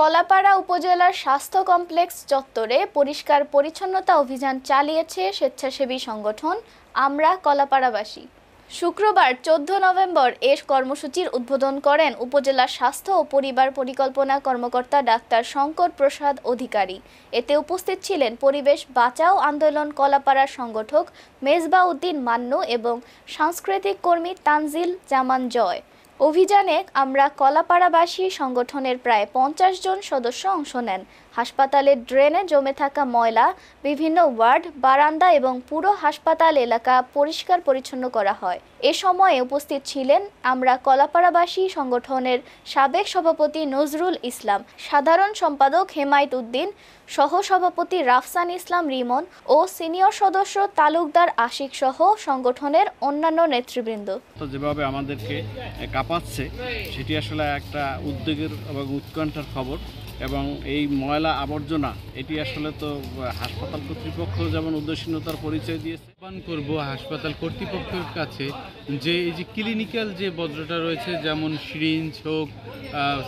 কলাপাড়া উপজেলার স্বাস্থ্য কমপ্লেক্স চত্বরে পরিষ্কার পরিচ্ছন্নতা অভিযান চালিয়েছে স্বেচ্ছাসেবী সংগঠন আমরা কলাপাড়াবাসী। শুক্রবার 14 নভেম্বর এ কর্মসূচির উদ্বোধন করেন উপজেলা স্বাস্থ্য ও পরিবার পরিকল্পনা কর্মকর্তা ডাক্তার শঙ্কর প্রসাদ অধিকারী। এতে উপস্থিত ছিলেন পরিবেশ বাঁচাও আন্দোলন কলাপাড়ার সংগঠক মেজবাউদ্দিন মান্নু এবং সাংস্কৃতিক কর্মী তানজিল জামান জয়। অভিযানে আমরা কলাপাড়াবাসী সংগঠনের প্রায় 50 জন সদস্য অংশ নেন। হাসপাতালের ড্রেনে জমে থাকা ময়লা, বিভিন্ন ওয়ার্ড, বারান্দা এবং পুরো হাসপাতাল এলাকা পরিষ্কার পরিচ্ছন্ন করা হয়। এ সময়ে উপস্থিত ছিলেন আমরা কলাপাড়াবাসী সংগঠনের সাবেক সভাপতি নজরুল ইসলাম, সাধারণ সম্পাদক হেমায়েত উদ্দিন, সহ-সভাপতি রাফসান ইসলাম রিমন ও সিনিয়র সদস্য তালুকদার আশিক সহ সংগঠনের অন্যান্য নেতৃবৃন্দ। যেভাবে আমাদেরকে কাঁপাচ্ছে সেটি আসলে একটা উদ্বেগের এবং উৎকণ্ঠার খবর, এবং এই ময়লা আবর্জনা এটি আসলে তো হাসপাতাল কর্তৃপক্ষ যেমন উদাসীনতার পরিচয় দিয়েছে। আহ্বান করব হাসপাতাল কর্তৃপক্ষের কাছে যে এই যে ক্লিনিক্যাল যে বজ্রটা রয়েছে, যেমন সিরিঞ্জ হোক,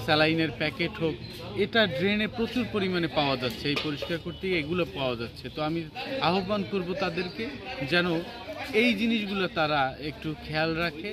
স্যালাইনের প্যাকেট হোক, এটা ড্রেনে প্রচুর পরিমাণে পাওয়া যাচ্ছে, এই পরিষ্কার করতে এগুলো পাওয়া যাচ্ছে। তো আমি আহ্বান করব তাদেরকে যেন এই জিনিসগুলো তারা একটু খেয়াল রাখে।